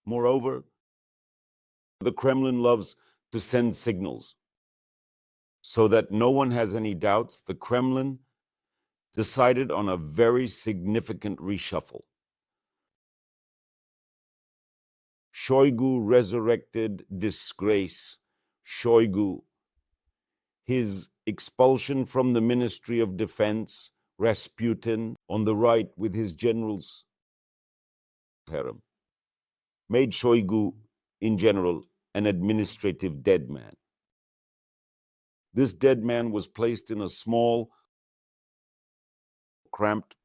Moreover, the Kremlin loves to send signals. So that no one has any doubts, the Kremlin decided on a very significant reshuffle. Shoigu resurrected disgrace. Shoigu, his expulsion from the Ministry of Defense, Rasputin on the right with his generals, harem, made Shoigu, in general, an administrative dead man. This dead man was placed in a small, cramped,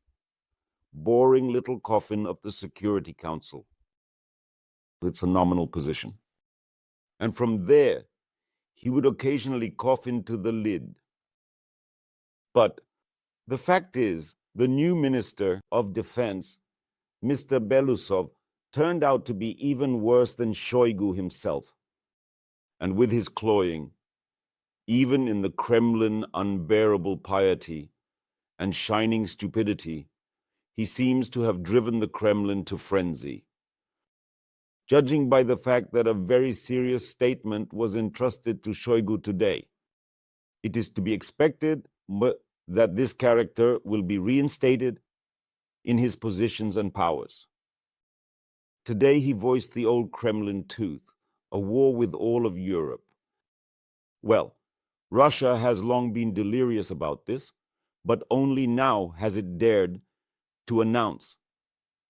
boring little coffin of the Security Council. It's a nominal position. And from there, he would occasionally cough into the lid. But the fact is, the new Minister of Defense, Mr. Belousov, turned out to be even worse than Shoigu himself. And with his cloying, even in the Kremlin unbearable piety and shining stupidity, he seems to have driven the Kremlin to frenzy. Judging by the fact that a very serious statement was entrusted to Shoigu today, it is to be expected that this character will be reinstated in his positions and powers. Today he voiced the old Kremlin tooth, a war with all of Europe. Well, Russia has long been delirious about this, but only now has it dared to announce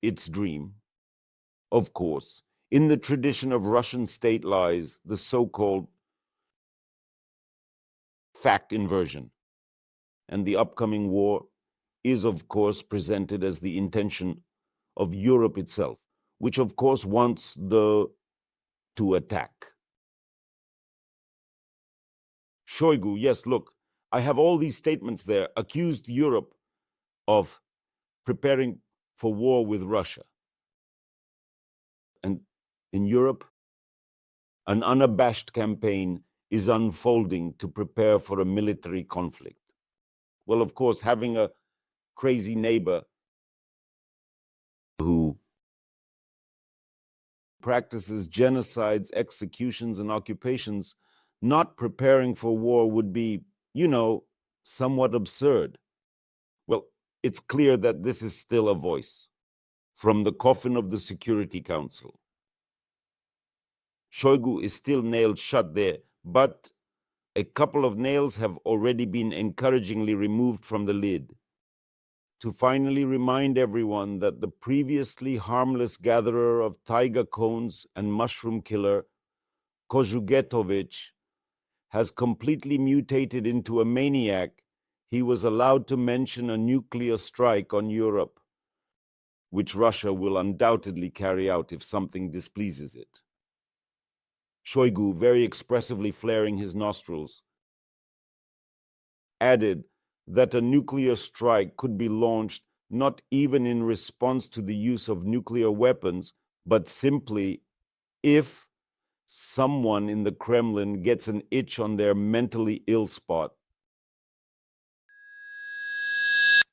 its dream. Of course, in the tradition of Russian state lies the so-called fact inversion, and the upcoming war is, of course, presented as the intention of Europe itself, which, of course, wants to attack. Shoigu, yes, look, I have all these statements there, accused Europe of preparing for war with Russia. And in Europe, an unabashed campaign is unfolding to prepare for a military conflict. Well, of course, having a crazy neighbor who practices genocides, executions, and occupations, not preparing for war would be, somewhat absurd. Well, it's clear that this is still a voice from the coffin of the Security Council. Shoigu is still nailed shut there, but a couple of nails have already been encouragingly removed from the lid to finally remind everyone that the previously harmless gatherer of taiga cones and mushroom killer, Kozugetovich, has completely mutated into a maniac. He was allowed to mention a nuclear strike on Europe, which Russia will undoubtedly carry out if something displeases it. Shoigu, very expressively flaring his nostrils, added that a nuclear strike could be launched not even in response to the use of nuclear weapons, but simply if someone in the Kremlin gets an itch on their mentally ill spot